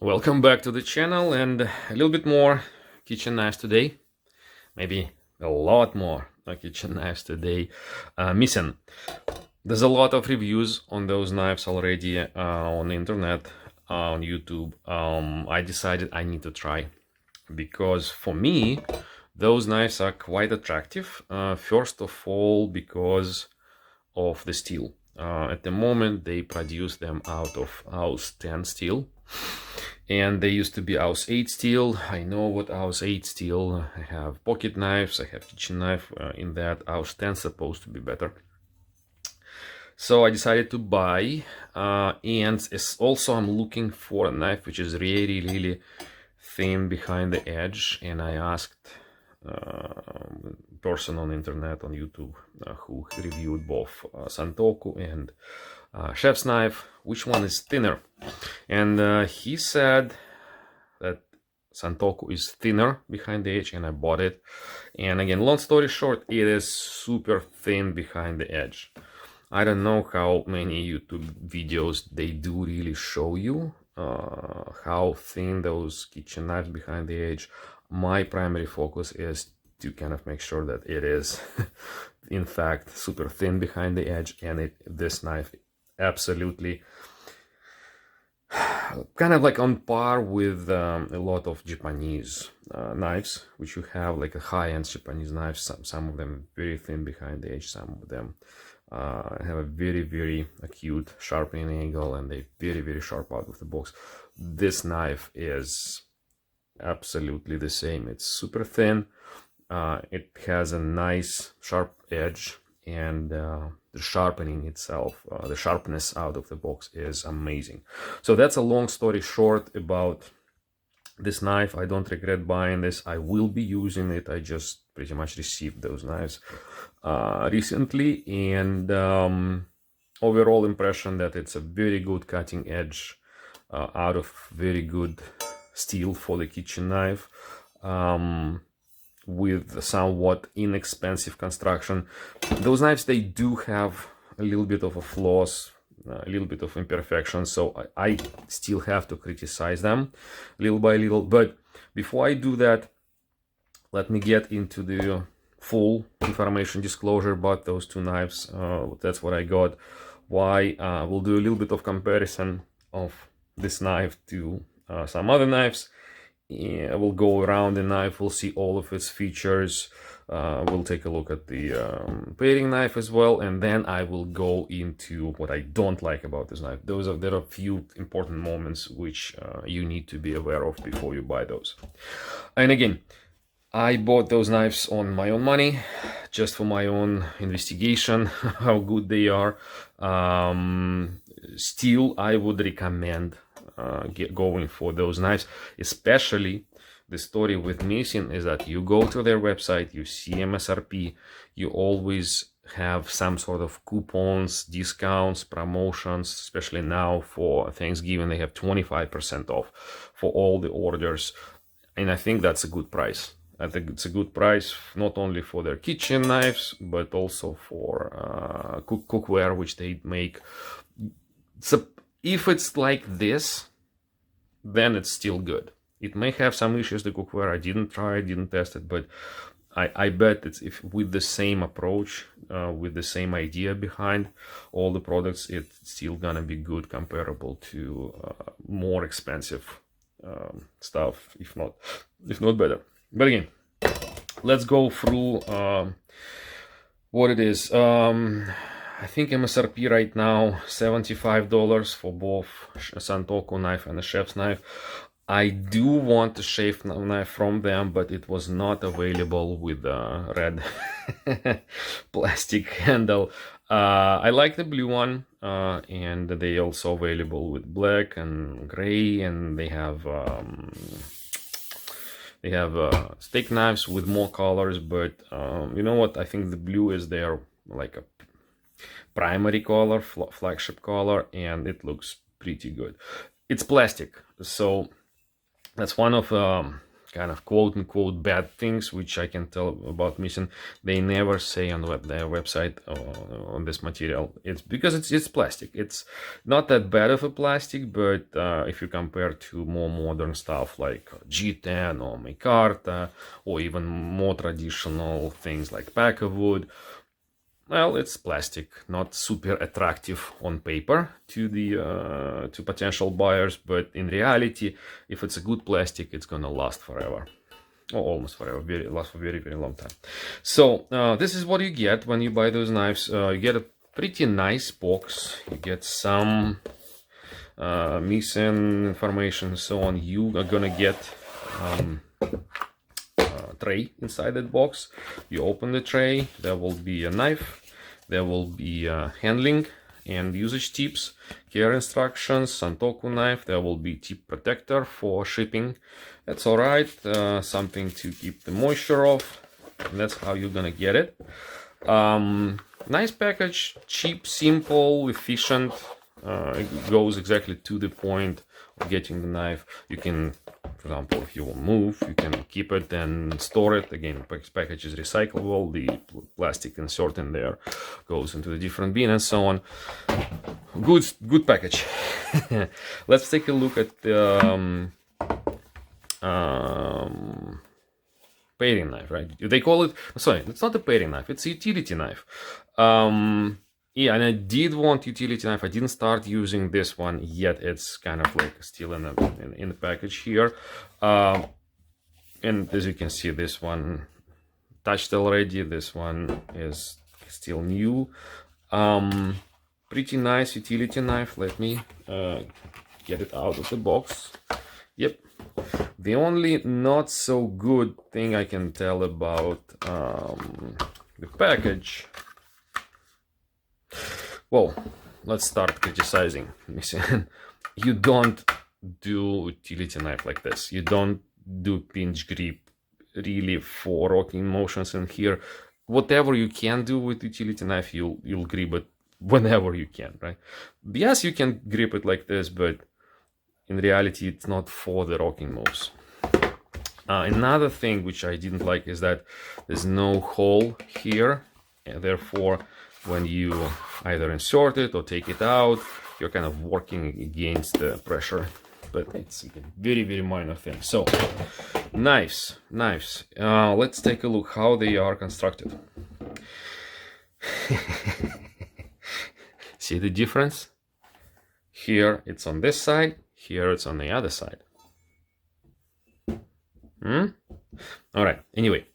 Welcome back to the channel and a little bit more kitchen knives today. Maybe a lot more kitchen knives today. MISEN. There's a lot of reviews on those knives already on the internet, on YouTube. I decided I need to try because for me, those knives are quite attractive. First of all, because of the steel. At the moment, they produce them out of AUS 10 steel. And they used to be AUS 8 steel. I know what AUS 8 steel. I have pocket knives, I have kitchen knife in that. AUS 10 supposed to be better. So I decided to buy, and also I'm looking for a knife which is really thin behind the edge. And I asked person on the internet, on YouTube, who reviewed both Santoku and chef's knife, which one is thinner. And he said that Santoku is thinner behind the edge, and I bought it. And again, long story short, it is super thin behind the edge. I don't know how many YouTube videos they do really show you how thin those kitchen knives behind the edge. My primary focus is to kind of make sure that it is in fact super thin behind the edge, and this knife absolutely kind of like on par with a lot of Japanese knives, which you have like a high-end Japanese knives. Some of them very thin behind the edge, some of them have a very acute sharpening angle, and they very sharp out of the box. This knife is absolutely the same. It's super thin. It has a nice sharp edge, and the sharpening itself, the sharpness out of the box is amazing. So that's a long story short about this knife. I don't regret buying this. I will be using it. I just pretty much received those knives recently, and overall impression that it's a very good cutting edge out of very good steel for the kitchen knife, with somewhat inexpensive construction. Those knives, they do have a little bit of a flaws, a little bit of imperfection, so I still have to criticize them little by little. But before I do that, let me get into the full information disclosure about those two knives. That's what I got. Why? We'll do a little bit of comparison of this knife to some other knives. Yeah, we'll go around the knife, we'll see all of its features, we'll take a look at the paring knife as well, and then I will go into what I don't like about this knife. There are a few important moments which you need to be aware of before you buy those. And again, I bought those knives on my own money, just for my own investigation, how good they are. Still, I would recommend going for those knives. Especially the story with MISEN is that you go to their website, you see MSRP, you always have some sort of coupons, discounts, promotions. Especially now for Thanksgiving, they have 25% off for all the orders, and I think that's a good price. I think it's a good price not only for their kitchen knives, but also for cookware which they make. So if it's like this, then it's still good. It may have some issues, the cookware. I didn't try it, didn't test it, but I bet it's, if with the same approach, with the same idea behind all the products, it's still gonna be good, comparable to more expensive stuff, if not better. But again, let's go through what it is. I think MSRP right now $75 for both Santoku knife and the chef's knife. I do want a chef knife from them, but it was not available with a red plastic handle. I like the blue one, and they also available with black and gray, and they have steak knives with more colors. But you know what? I think the blue is their like a primary color, flagship color, and it looks pretty good. It's plastic, so that's one of kind of quote-unquote bad things, which I can tell about MISEN, they never say on their website on this material. It's because it's plastic. It's not that bad of a plastic, but if you compare to more modern stuff like G10 or micarta, or even more traditional things like packawood, well, it's plastic, not super attractive on paper to the to potential buyers, but in reality, if it's a good plastic, it's gonna last forever, or almost forever. Last for very long time. So this is what you get when you buy those knives. You get a pretty nice box. You get some MISEN information and so on. You are gonna get tray inside that box. You open the tray, there will be a knife, there will be handling and usage tips, care instructions, Santoku knife, there will be tip protector for shipping. That's all right, something to keep the moisture off, and that's how you're gonna get it. Nice package, cheap, simple, efficient. It goes exactly to the point of getting the knife. You can, for example, if you will move, you can keep it and store it. Again, package is recyclable. The plastic insert in there goes into the different bin and so on. Good package. Let's take a look at the paring knife, right? They call it, sorry, it's not a paring knife, it's a utility knife. Yeah, and I did want utility knife. I didn't start using this one yet. It's kind of like still in the package here. And as you can see, this one touched already. This one is still new. Pretty nice utility knife. Let me get it out of the box. Yep. The only not so good thing I can tell about the package. Well, let's start criticizing. You don't do utility knife like this. You don't do pinch grip really for rocking motions in here. Whatever you can do with utility knife, you'll grip it whenever you can, right? Yes, you can grip it like this, but in reality, it's not for the rocking moves. Another thing which I didn't like is that there's no hole here, and therefore when you either insert it or take it out, you're kind of working against the pressure, but it's a very minor thing. So knives, let's take a look how they are constructed. See the difference? Here it's on this side, here it's on the other side. All right, anyway,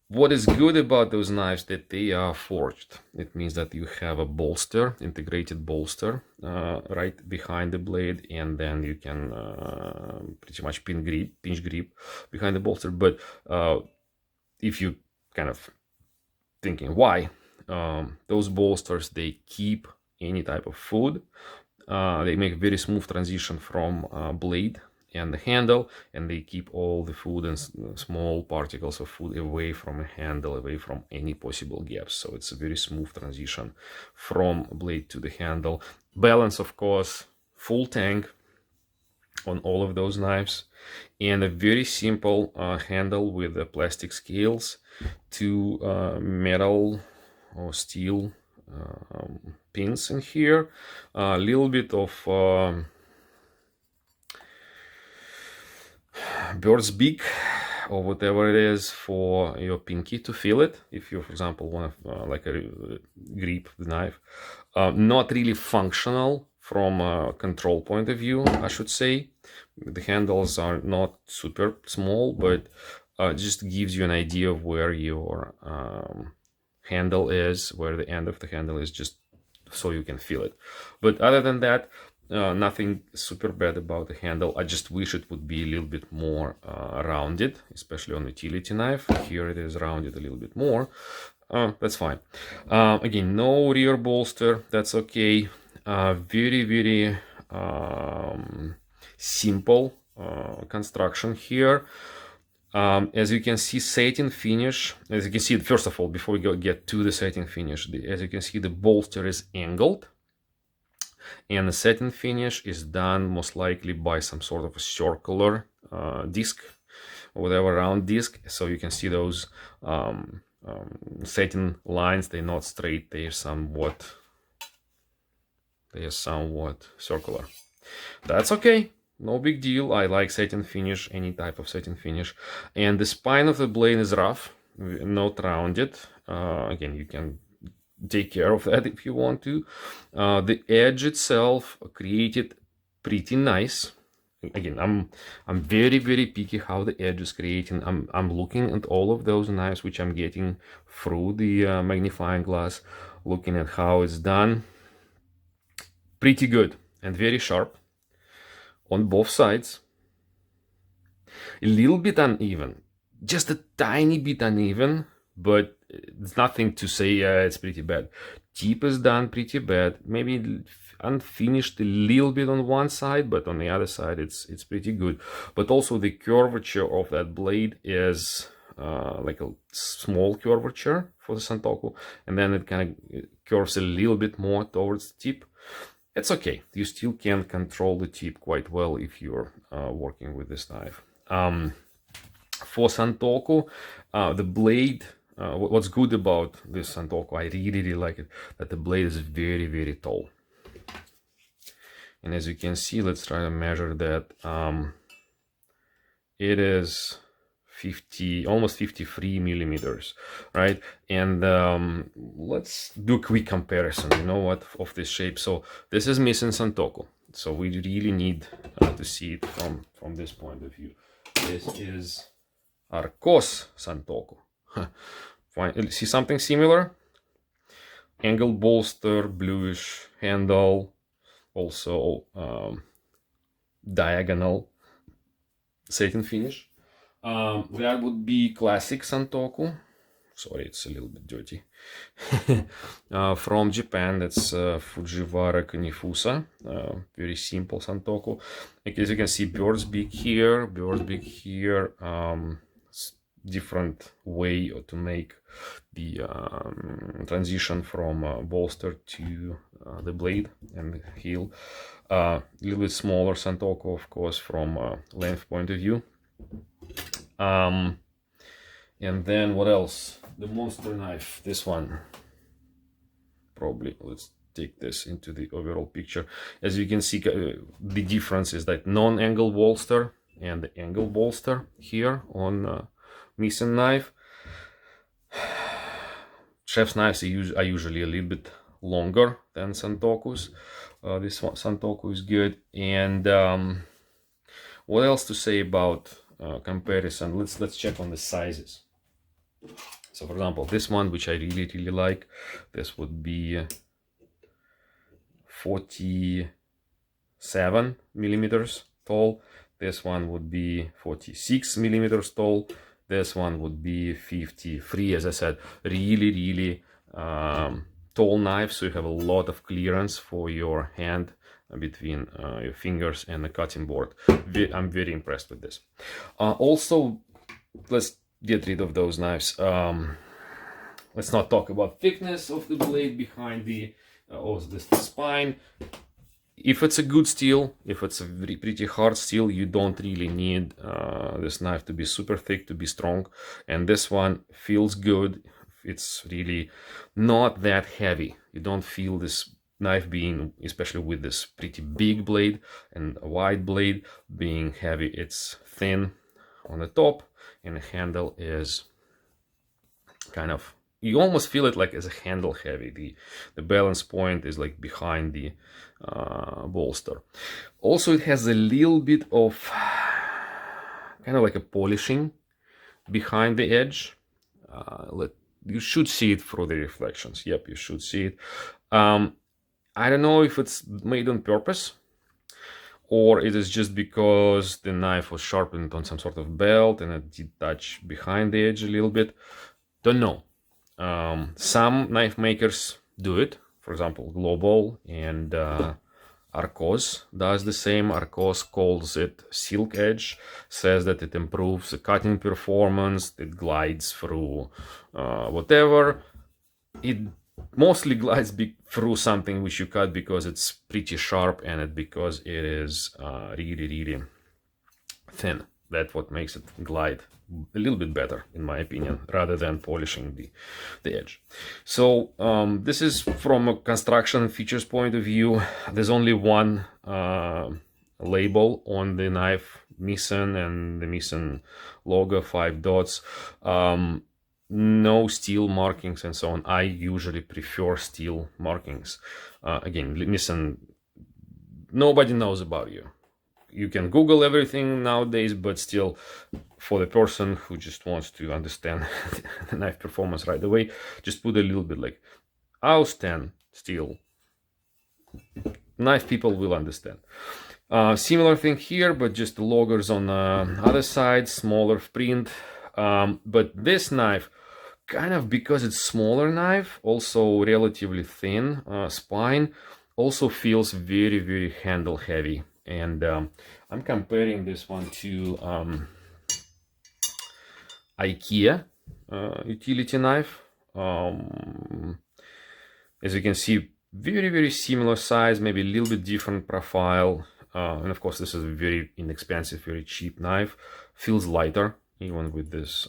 what is good about those knives that they are forged. It means that you have a bolster, integrated bolster, right behind the blade, and then you can pretty much pinch grip behind the bolster. But if you kind of thinking why, those bolsters, they keep any type of food. They make very smooth transition from blade and the handle, and they keep all the food and small particles of food away from a handle, away from any possible gaps. So it's a very smooth transition from blade to the handle. Balance, of course, full tank on all of those knives, and a very simple handle with the plastic scales to metal or steel pins in here. A little bit of bird's beak or whatever it is for your pinky to feel it if you, for example, want to like a grip the knife. Not really functional from a control point of view, I should say. The handles are not super small, but just gives you an idea of where your handle is, where the end of the handle is, just so you can feel it. But other than that, nothing super bad about the handle. I just wish it would be a little bit more rounded, especially on the utility knife. Here it is rounded a little bit more. That's fine. Again, no rear bolster. That's okay. Very simple construction here. As you can see, satin finish. As you can see, first of all, before we get to the satin finish, as you can see, the bolster is angled. And the satin finish is done most likely by some sort of a circular disc, or whatever round disc, so you can see those setting lines. They're not straight, they're somewhat circular. That's okay, no big deal. I like satin finish, any type of satin finish. And the spine of the blade is rough, not rounded. Again, you can take care of that if you want to. The edge itself created pretty nice. Again, I'm very picky how the edge is creating. I'm looking at all of those knives which I'm getting through the magnifying glass, looking at how it's done. Pretty good and very sharp on both sides. A little bit uneven, just a tiny bit uneven, but it's nothing to say it's pretty bad. Tip is done pretty bad, maybe unfinished a little bit on one side, but on the other side it's pretty good. But also the curvature of that blade is like a small curvature for the Santoku, and then it kind of curves a little bit more towards the tip. It's okay, you still can control the tip quite well if you're working with this knife. For Santoku, the blade, what's good about this Santoku, I really like it, that the blade is very tall. And as you can see, let's try to measure that. It is almost 53 millimeters, right? And let's do a quick comparison, you know what, of this shape. So this is MISEN Santoku, so we really need to see it from this point of view. This is Arcos Santoku. See something similar? Angle bolster, bluish handle, also diagonal satin finish. That would be classic Santoku. Sorry, it's a little bit dirty. From Japan, that's Fujiwara Kunifusa. Very simple Santoku. As you can see, bird's beak here, different way to make the transition from bolster to the blade and the heel. A little bit smaller Santoku, of course, from length point of view. And then what else? The monster knife, this one. Probably, let's take this into the overall picture. As you can see, the difference is that non-angle bolster and the angle bolster here on MISEN knife. Chef's knives are usually a little bit longer than Santoku's. This one, Santoku, is good. And what else to say about comparison? Let's check on the sizes. So, for example, this one, which I really like, this would be 47 millimeters tall. This one would be 46 millimeters tall. This one would be 53. As I said, really tall knife, so you have a lot of clearance for your hand between your fingers and the cutting board. I'm very impressed with this. Also, let's get rid of those knives. Let's not talk about thickness of the blade behind the spine. If it's a good steel, if it's a pretty hard steel, you don't really need this knife to be super thick to be strong. And this one feels good. It's really not that heavy. You don't feel this knife being, especially with this pretty big blade and a wide blade, being heavy. It's thin on the top, and the handle is kind of, you almost feel it like as a handle heavy. The balance point is like behind the bolster. Also, it has a little bit of kind of like a polishing behind the edge. You should see it through the reflections. Yep, you should see it. I don't know if it's made on purpose, or it is just because the knife was sharpened on some sort of belt and it did touch behind the edge a little bit. Don't know. Some knife makers do it. For example, Global and Arcos does the same. Arcos calls it silk edge, says that it improves the cutting performance, it glides through whatever. It mostly glides through something which you cut because it's pretty sharp and because it is really thin. that's what makes it glide a little bit better, in my opinion, rather than polishing the edge. So this is from a construction features point of view. There's only one label on the knife, MISEN, and the MISEN logo, 5 dots. No steel markings and so on. I usually prefer steel markings. Again, MISEN, nobody knows about you. You can Google everything nowadays, but still, for the person who just wants to understand the knife performance right away, just put a little bit like AUS 10 steel. Knife people will understand. Similar thing here, but just the logos on the other side, smaller print. But this knife, kind of because it's smaller knife, also relatively thin spine, also feels very, very handle heavy. And I'm comparing this one to IKEA utility knife. As you can see, very, very similar size, maybe a little bit different profile. And of course, this is a very inexpensive, very cheap knife. Feels lighter, even with this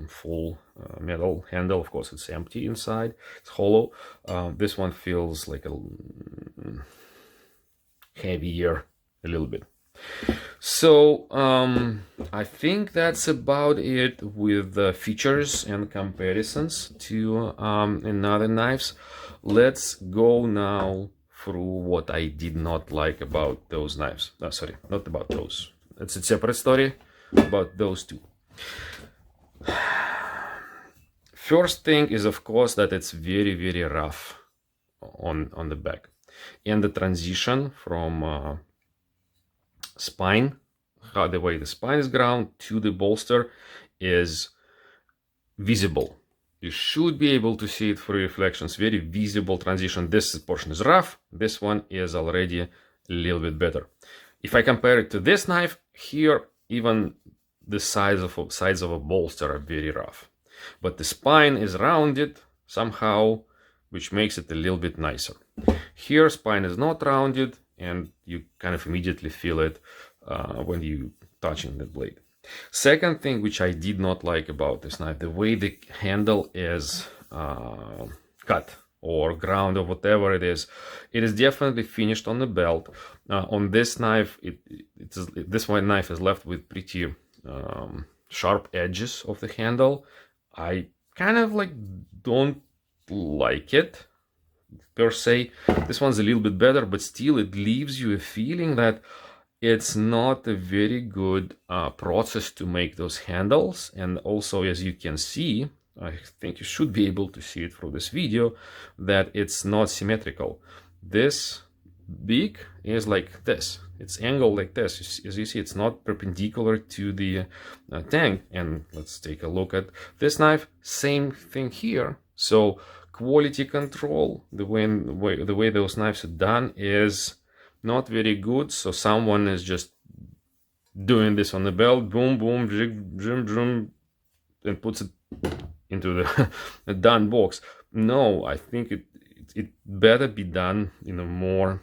full metal handle. Of course, it's empty inside, it's hollow. This one feels like a heavier a little bit. So I think that's about it with the features and comparisons to another knives. Let's go now through what I did not like about those knives. Sorry, not about those. It's a separate story about those two. First thing is, of course, that it's very, very rough on the back, and the transition from spine, the way the spine is ground to the bolster is visible. You should be able to see it through reflections. Very visible transition. This portion is rough. This one is already a little bit better. If I compare it to this knife here, even the sides of a bolster are very rough. But the spine is rounded somehow, which makes it a little bit nicer. Here, spine is not rounded, and you kind of immediately feel it when you touching the blade. Second thing which I did not like about this knife, the way the handle is cut or ground or whatever it is definitely finished on the belt. On this knife, this one knife is left with pretty sharp edges of the handle. I kind of like don't like it per se. This one's a little bit better, but still it leaves you a feeling that it's not a very good process to make those handles. And also, as you can see, I think you should be able to see it through this video, that it's not symmetrical. This beak is like this. It's angled like this. As you see, it's not perpendicular to the tang. And let's take a look at this knife. Same thing here. So quality control, the way those knives are done is not very good. So someone is just doing this on the belt, boom, boom, jig, jim, jim, and puts it into the done box. No, I think it better be done in a more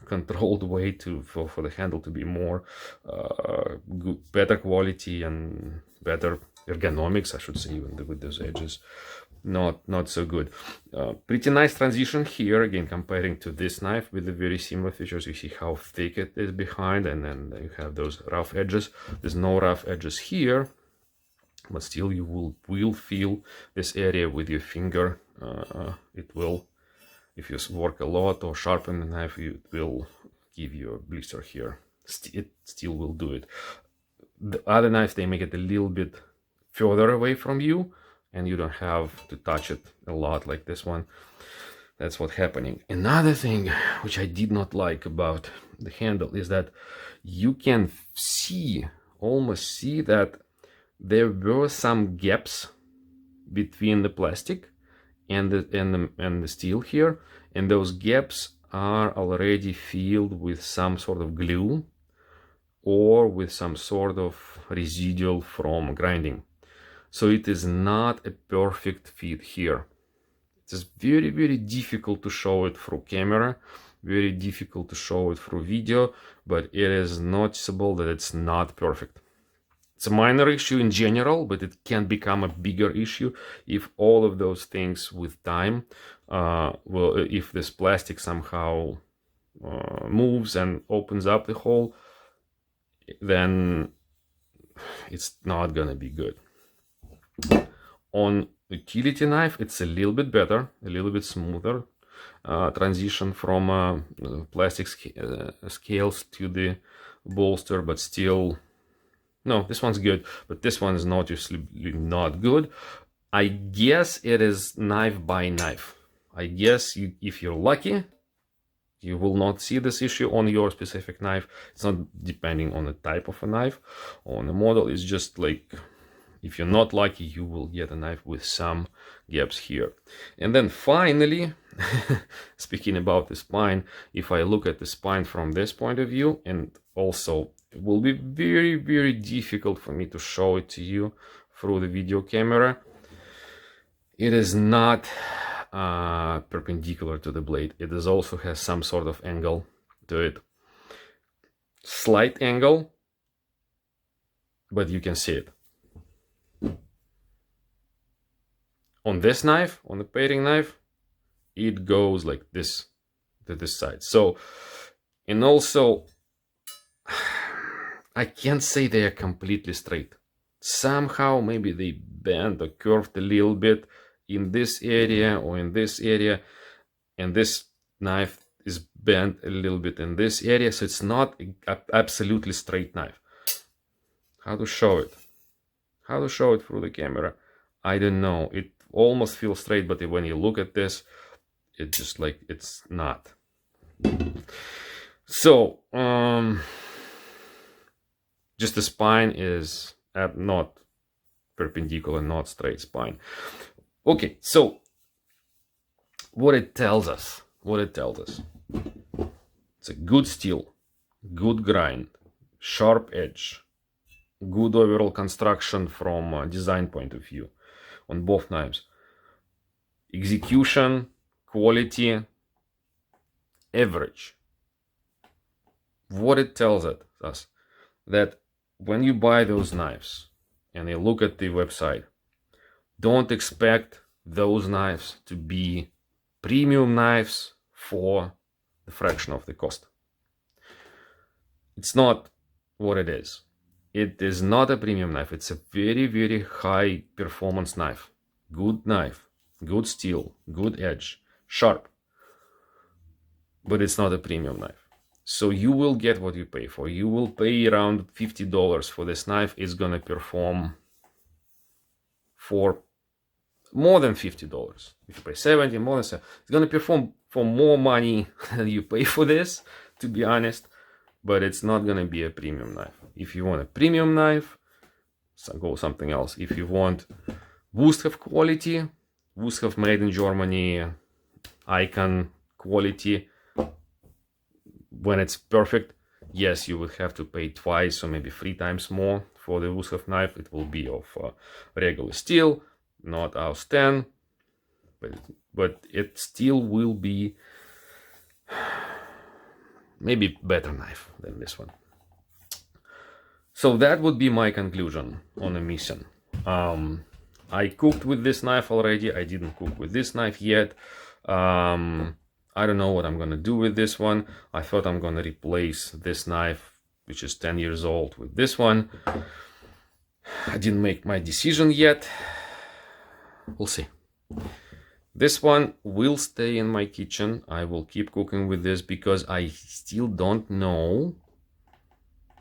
controlled way for the handle to be more good, better quality and better ergonomics, I should say, even with those edges. Not so good. Pretty nice transition here, again comparing to this knife with the very similar features. You see how thick it is behind, and then you have those rough edges. There's no rough edges here, but still you will feel this area with your finger. It will, if you work a lot or sharpen the knife, it will give you a blister here. It still will do it. The other knives, they make it a little bit further away from you, and you don't have to touch it a lot like this one. That's what's happening. Another thing which I did not like about the handle is that you can almost see that there were some gaps between the plastic and the steel here, and those gaps are already filled with some sort of glue or with some sort of residual from grinding. So it is not a perfect fit here. It is very, very difficult to show it through camera, very difficult to show it through video, but it is noticeable that it's not perfect. It's a minor issue in general, but it can become a bigger issue if all of those things with time, if this plastic somehow moves and opens up the hole, then it's not gonna be good. On utility knife, it's a little bit better, a little bit smoother transition from plastic scales to the bolster, but still, no, this one's good, but this one is noticeably not good. I guess it is knife by knife. I guess if you're lucky, you will not see this issue on your specific knife. It's not depending on the type of a knife, on the model. It's just like, if you're not lucky, you will get a knife with some gaps here. And then finally, speaking about the spine, if I look at the spine from this point of view, and also it will be very, very difficult for me to show it to you through the video camera. It is not perpendicular to the blade. It is also has some sort of angle to it. Slight angle, but you can see it. On this knife, on the paring knife, it goes like this to this side. So, and also, I can't say they are completely straight. Somehow, maybe they bend or curved a little bit in this area or in this area, and this knife is bent a little bit in this area, so it's not an absolutely straight knife. How to show it? How to show it through the camera? I don't know. It almost feels straight, but when you look at this, it just like, it's not. So, just the spine is not perpendicular, not straight spine. Okay, so what it tells us, it's a good steel, good grind, sharp edge, good overall construction from a design point of view on both knives. Execution, quality, average. What it tells us that when you buy those knives and you look at the website, don't expect those knives to be premium knives for the fraction of the cost. It's not what it is. It is not a premium knife. It's a very, very high performance knife. Good knife, good steel, good edge, sharp. But it's not a premium knife. So you will get what you pay for. You will pay around $50 for this knife. It's gonna perform for more than $50. If you pay $70, more than $70, it's gonna perform for more money than you pay for this, to be honest. But it's not gonna be a premium knife. If you want a premium knife, go something else. If you want Wusthof quality, Wusthof made in Germany, Icon quality, when it's perfect, yes, you would have to pay twice or maybe 3 times more for the Wusthof knife. It will be of regular steel, not Aus 10, but it still will be maybe better knife than this one. So that would be my conclusion on a MISEN. I cooked with this knife already. I didn't cook with this knife yet. I don't know what I'm gonna do with this one. I thought I'm gonna replace this knife, which is 10 years old, with this one. I didn't make my decision yet. We'll see. This one will stay in my kitchen. I will keep cooking with this because I still don't know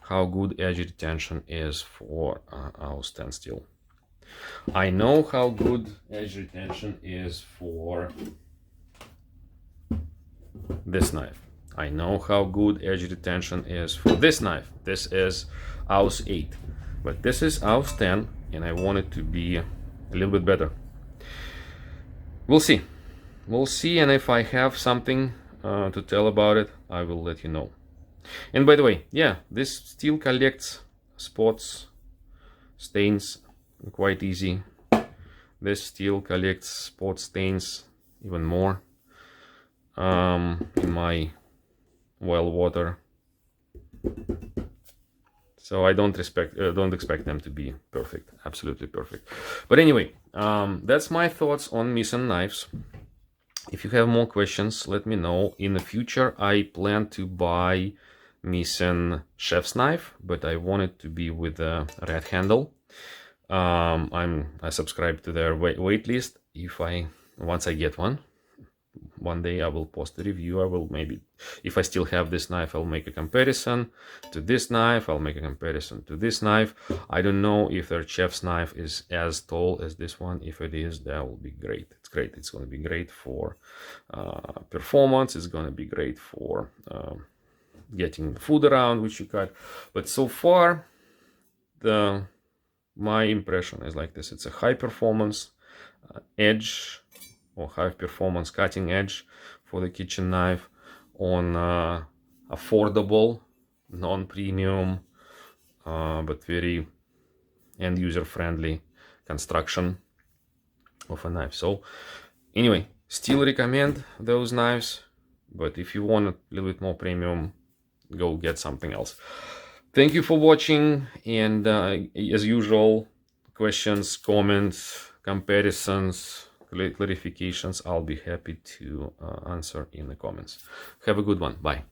how good edge retention is for Aus 10 steel. I know how good edge retention is for this knife. I know how good edge retention is for this knife. This is Aus 8, but this is Aus 10, and I want it to be a little bit better. We'll see. We'll see, and if I have something to tell about it, I will let you know. And by the way, yeah, this steel collects spots, stains quite easy. This steel collects spot stains even more. In my well water, So I don't expect them to be perfect, absolutely perfect. But anyway, that's my thoughts on MISEN knives. If you have more questions, let me know. In the future, I plan to buy MISEN chef's knife, but I want it to be with a red handle. I subscribe to their wait list. Once I get one day I will post a review. I will maybe, if I still have this knife, I'll make a comparison to this knife. I'll make a comparison to this knife. I don't know if their chef's knife is as tall as this one. If it is, that will be great. It's great. It's going to be great for performance. It's going to be great for getting food around, which you cut. But so far, my impression is like this. It's a high performance edge, or high performance cutting edge for the kitchen knife on affordable, non-premium, but very end user friendly construction of a knife. So anyway, still recommend those knives, but if you want a little bit more premium, go get something else. Thank you for watching, and as usual, questions, comments, comparisons, clarifications, I'll be happy to answer in the comments. Have a good one. Bye.